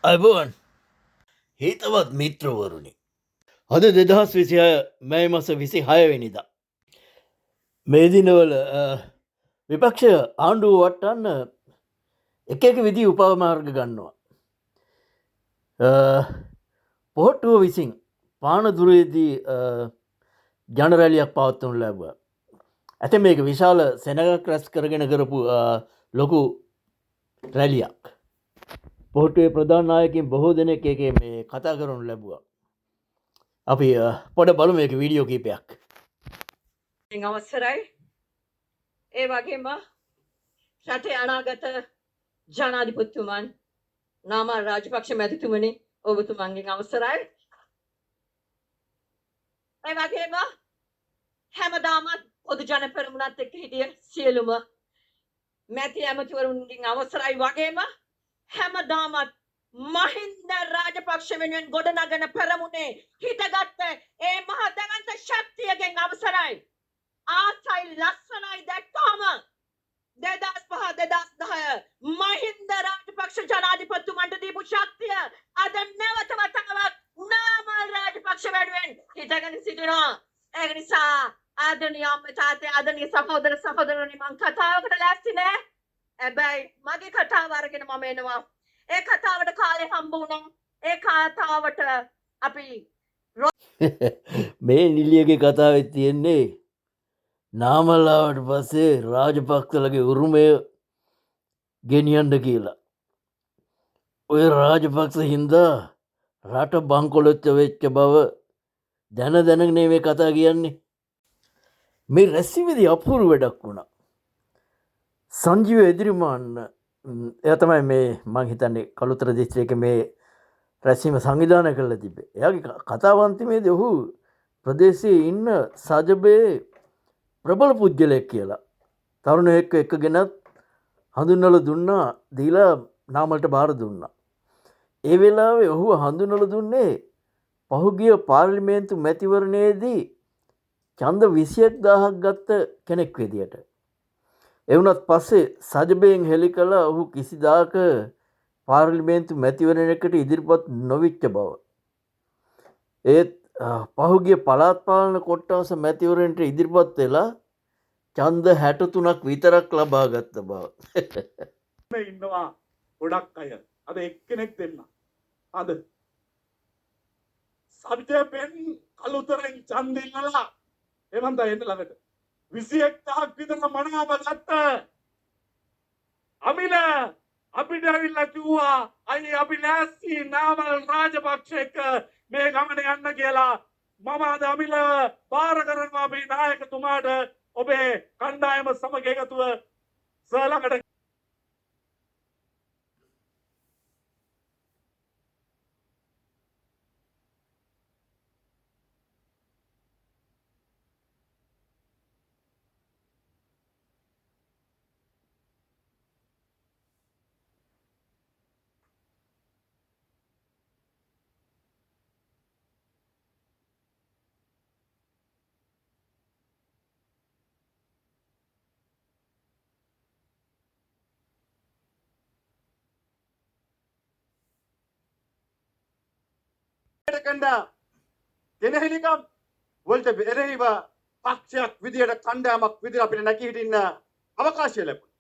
අයිබෝවන් හිතවත් මිත්‍රවරුණි. අද 2026 මැයි මස 26 මේ දිනවල විපක්ෂය ආණ්ඩුව වට්ටන්න එක විදි උපමාර්ග ගන්නවා. පොහොට්ටුව විසින් පානදුරේදී ජනරැලියක් පවත්වනු ලැබුව. ඇත මේක විශාල සෙනගක් රැස් කරගෙන කරපු ලොකු රැලියක්. පොහොට්ටුවේ ප්‍රධාන නායකින් බොහෝ දෙනෙක් එකේ මේ කතා කරනු ලැබුවා. අපි පොඩ බලමු මේක වීඩියෝ කීපයක්. අවසරයි ඒ වගේම රටේ අනාගත ජනාධිපතිතුමන් නාමල් රාජපක්ෂ මැතිතුමනි ඔබතුමන්ගෙන් අවසරයි. ඒ වගේම හැමදාමත් පොදු ජන පෙරමුණත් එක්ක හිටිය සියලුම මැති ඇමතිවරුන්ගෙන් අවසරයි වගේම හැමදාමත් මහින්ද රාජපක්ෂ වෙනුවෙන් ගොඩනගන පෙරමුණේ හිටගත්ත ඒ මහා දැවැන්ත ශක්තියගෙන් අවසරයි. ආසයි ලස්සනයි දැක්කාම 2005 මහින්ද රාජපක්ෂ ජනාධිපතිතුමන්ට දීපු ශක්තිය අද නැවත වතාවක් නාමල් රාජපක්ෂ වෙනුවෙන් හිටගෙන සිටිනවා. ඒක නිසා ආදරණීය අම්මා තාත්තේ ආදරණීය සහෝදර සහෝදරයනි මං කතාවකට ලෑස්ති නෑ. හැබැයි මගේ කතාව අරගෙන මම එනවා. ඒ කතාවට කාලේ හම්බ වුණා. ඒ කතාවට අපි මේ නිලියගේ කතාවෙත් තියෙන්නේ නාමල්ලාවට පස්සේ රාජපක්ෂලගේ උරුමය ගෙනියන්ඩ කියලා. ඔය රාජපක්ෂ හින්දා රට බංකොලොච්ච වෙච්ච බව දැන දැනගනේ මේ කතා කියන්නේ. මේ රැස්සිවිදි අපුරු වැඩක් වුණා. සංජීව එදිරිමාන්න එය තමයි මේ මං හිතන්නේ කළුතර දිස්ත්‍රික්ක මේ රැස්වීම සංවිධානය කරලා තිබේ. එයාගේ කතාවන්තිමේදී ඔහු ප්‍රදේශයේ ඉන්න සජබේ ප්‍රබල පුද්ගලයෙක් කියලා තරුණයෙක් එක්කගෙනත් හඳුන්වලා දුන්නා, දීලා නාමල්ට බාර දුන්නා. ඒ වෙලාවේ ඔහු හඳුන්වලා දුන්නේ පහුගිය පාර්ලිමේන්තු මැතිවරණයේදී ඡන්ද 21000ක් ගත්ත කෙනෙක් විදියට. ඒ වුණත් පස්සේ සජබෙන් හෙළි කළ ඔහු කිසිදාක පාර්ලිමේන්තු මැතිවරණයකට ඉදිරිපත් නොවිච්ච බව. ඒත් පහුගිය පළාත් පාලන කොට්ටාස මැතිවරණයට ඉදිරිපත් වෙලා ඡන්ද 63ක් විතරක් ලබා ගත්ත බව. ඉන්නවා ගොඩක් අය. අද එක්කෙනෙක් දෙන්න. අද සබ්ජෙපෙන් කළුතරෙන් ඡන්ද ඉල්ලලා එමන්ද එන්න ළඟට 21000ක් විතර මනාව ගත්ත අමිල අපිට ඇවිල්ලා කිව්වා අයි අපි ලෑස්ති නාමල් රාජපක්ෂ එක්ක මේ ගමන යන්න කියලා. මම අද අමිල බාර කරනවා මේ නායකතුමාට ඔබේ කණ්ඩායම සමග එකතුව සර් ළඟට. කණ්ඩ ගෙනහිලිකම් වලට එරෙහිව පක්ෂයක් විදියට කණ්ඩායමක් විදියට අපිට නැගී හිටින්න අවකාශය ලැබුණා.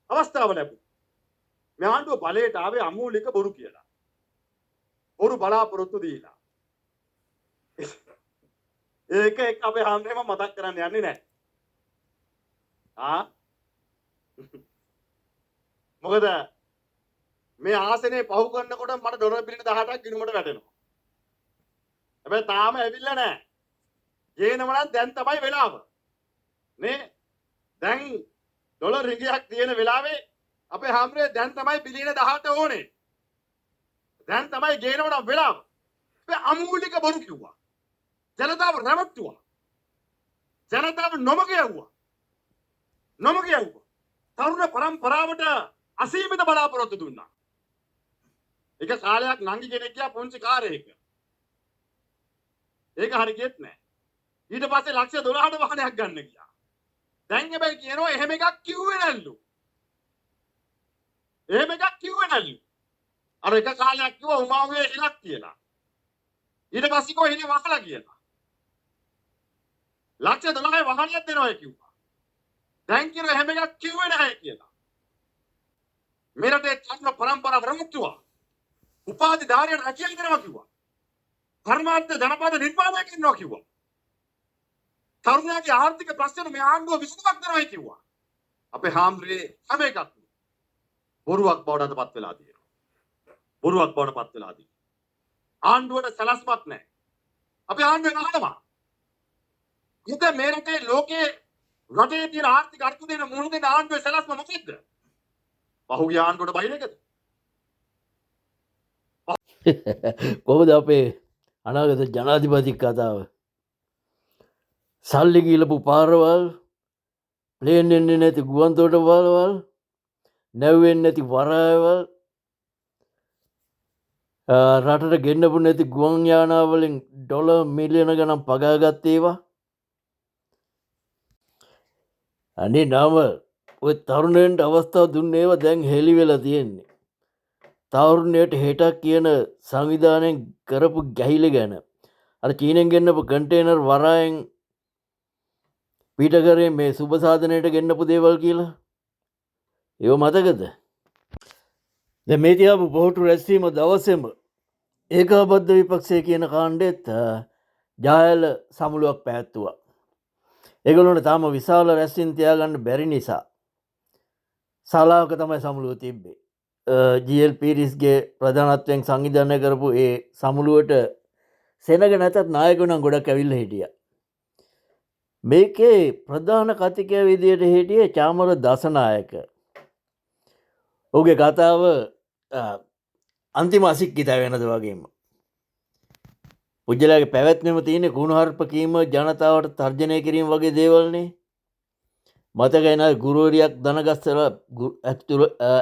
අවස්ථාව ලැබුණා. මේ ආණ්ඩුව බලයට ආවේ අමූලික බොරු කියලා. බොරු බලාපොරොත්තු දීලා. ඒක අපේ හැමෝම මතක් කරන්න යන්නේ නැහැ. මොකද මේ ආසනේ පහු කරනකොට මට ඩොලර් බිලියන 18ක් ගිණුමට වැටෙනවා. හැබැයි තාම ඇවිල්ලා නැහැ. ගේනම නම් දැන් තමයි වෙලාව. නේ? දැන් ඩොලර් රිංගියක් තියෙන වෙලාවේ අපේ හැමරේ දැන් තමයි බිලියන 18 ඕනේ. දැන් තමයි ගේනම නම් වෙලාව. මේ අමූලික බොරු කිව්වා. ජනතාව රැවට්ටුවා. ජනතාව නොමග යවුවා. තරුණ පරම්පරාවට අසීමිත බලාපොරොත්තු දුන්නා. එක කාලයක් නංගි කෙනෙක් ගියා පුංචි කාරයක. ඒක හරියට නෑ. ඊට පස්සේ ලක්ෂ 12කට වාහනයක් ගන්න ගියා. දැන් හැබැයි කියනවා එහෙම එකක් කිව්වේ නැල්ලු. අර එක කාලයක් කිව්වා උමාවේ හිලක් කියලා. ඊට පස්සේ කිව්වා හිලේ වහලා කියලා. ලක්ෂ 12 වහණියක් දෙනවා කිව්වා. දැන් කියන හැම එකක් කිව්වේ නැහැ කියලා. මෙරටේ තරුණ පරම්පරාව රමුත්තුවා. උපාධිධාරියට රැකියාව දෙනවා කිව්වා. කර්මාන්ත ජනපද නිර්මාණය කරනවා කිව්වා. තරුණයාගේ ආර්ථික ප්‍රශ්න මේ ආණ්ඩුව විසඳුමක් දෙනවා කිව්වා. අපේ හාමුදුරේ හැම එකක්ම බොරුවක් බවට පත් වෙලා තියෙනවා. බොරුවක් බවට පත් වෙලා තියෙනවා. ආණ්ඩුවට සලස්මක් නැහැ. අපේ ආණ්ඩුවේ නහනවා. ඉතින් මේ රටේ ලෝකේ රටේ තියෙන ආර්ථික අර්බුදයෙන් මුහුණ දෙන ආණ්ඩුවේ සලස්ම මොකක්ද? පහුගිය ආණ්ඩුවට බයින එකද? කොහොමද අපේ අනාගත ජනාධිපති කතාව? සල්ලි ගිලපු පාරවල්, ප්ලේන් එන්නේ නැති ගුවන්තොටුපළවල්, නැව්වෙන්නේ නැති වරායවල්, රටට ගෙන්නපු නැති ගුවන් යානාවලින් ඩොලර් මිලියන ගණන් පගාගත් ඒවා. අනේ නම ඔය තරුණයන්ට අවස්ථාව දුන්න ඒවා දැන් හෙළි වෙලා තියෙන්නේ. තරුණයට හෙටක් කියන සංවිධානයෙන් කරපු ගැහිල ගැන. අර චීනෙන් ගෙන්නපු කන්ටේනර් වරායෙන් පිට කරේ මේ සුබ සාධනයට ගෙන්නපු දේවල් කියලා. ඒව මතකද? දැන් මේ තියාපු බොහෝටු රැස්වීම දවසේම ඒකාබද්ධ විපක්ෂය කියන කාණ්ඩෙත් ජායල සමුළුවක් පැවැත්තුවා. ඒගොල්ලොන්ට තාම විශාල රැස්වීම් තියාගන්න බැරි නිසා ශාලාවක තමයි සමුළුව තිබ්බේ. ජීඑල් පීරිස්ගේ ප්‍රධානත්වයෙන් සංවිධානය කරපු ඒ සමුළුවට සෙනග නැතත් නායකයෝ නම් ගොඩක් ඇවිල්ලා හිටියා. මේකේ ප්‍රධාන කතිකයා විදියට හිටියේ චාමර දසනායක. ඔහුගේ කතාව අන්තිම අසික්කිත වෙනද වගේම. පුජ්‍යලයාගේ පැවැත්මෙම තියෙන කුණුහරුප කීම ජනතාවට තර්ජනය කිරීම වගේ දේවල්නේ. මතකයි නේද ගුරුවරියක් දනගස්සල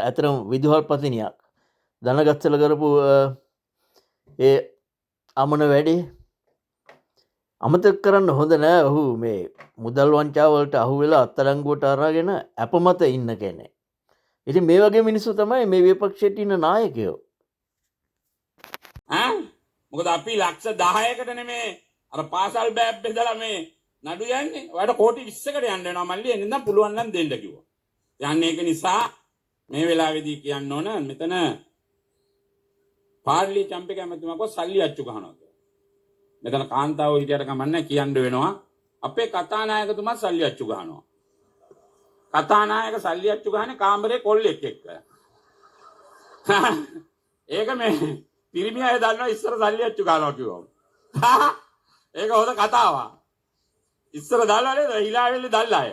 ඇතරම් විදුහල්පතිනියක් දනගස්සල කරපු ඒ අමන වැඩේ අමතක කරන්න හොඳ නෑ. ඔහු මේ මුදල් වංචාවලට අහු වෙලා අත්අඩංගුවට අරගෙන අප මත ඉන්න කෙනෙක්. ඉතින් මේ වගේ මිනිස්සු තමයි මේ විපක්ෂයට ඉන්න නායකයෝ. මොකද අපි ලක්ෂ 10කට නෙමේ අර පාසල් බෑග් බෙදලා මේ නඩු යන්නේ. ඔයාලට කෝටි 20කට යන්න වෙනවා මල්ලි. එනින්ද පුළුවන් නම් දෙන්න කිව්වා. යන්නේ ඒක නිසා මේ වෙලාවේදී කියන්න ඕන මෙතන පාර්ලි චැම්පියන් කැමතිමකෝ සල්ලි අච්චු ගහනවා කියලා. මෙතන කාන්තාවෝ හිටියට කමන්නේ කියන්න වෙනවා. අපේ කතානායකතුමා සල්ලි අච්චු ගහනවා. කතානායක සල්ලි අච්චු ගහන්නේ කාමරේ කොල්ලෙක් එක්ක. ඒක මේ පිරිමි අය දන්නවා ඉස්සර සල්ලි අච්චු ගන්නවා කිව්වම. ඒක හොඳ කතාවක්. ඉස්සර දාලානේ හිලාවෙල්ල දැල්ලා අය.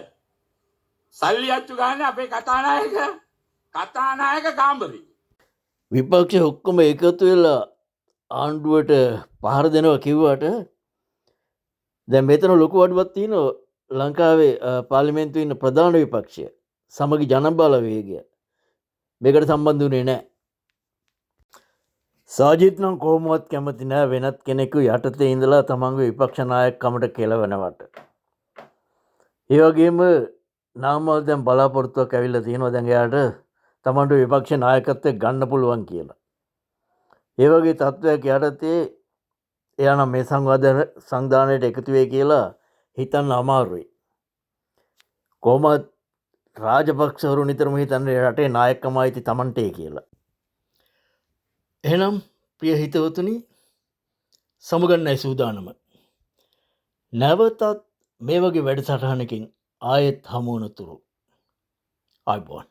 සල්ලි අච්චු ගන්න අපේ කතානායක කාමරේ. විපක්ෂ ඔක්කොම එකතු වෙලා ආණ්ඩුවට පහර දෙනවා කිව්වට දැන් මෙතන ලොකු අඩුවක් තියෙනවා. ලංකාවේ පාර්ලිමේන්තුවේ ඉන්න ප්‍රධාන විපක්ෂය සමගි ජනබල වේගය මේකට සම්බන්ධ වුණේ නැහැ. සාජිත් නම් කොහොමවත් කැමති නෑ වෙනත් කෙනෙකු යටතේ ඉඳලා තමන්ගේ විපක්ෂ නායකකමට කෙලවෙනවට. ඒ වගේම නාමල් දැන් බලාපොරොත්තුවක් ඇවිල්ලා තියෙනවා දැන් එයාට තමන්ට විපක්ෂ නායකත්වයක් ගන්න පුළුවන් කියලා. ඒ වගේ තත්ත්වයක් යටතේ එයා නම් මේ සංවිධානයට එකතු වෙයි කියලා හිතන්න අමාරුයි. කොහොමත් රාජපක්ෂවරු නිතරම හිතන්නේ රටේ නායකකම අයිති තමන්ටේ කියලා. එහෙනම් ප්‍රිය හිතවතුනි සමුගන්නයි සූදානම. නැවතත් මේ වගේ වැඩසටහනකින් ආයෙත් හමු වනතුරු ආයුබෝවන්.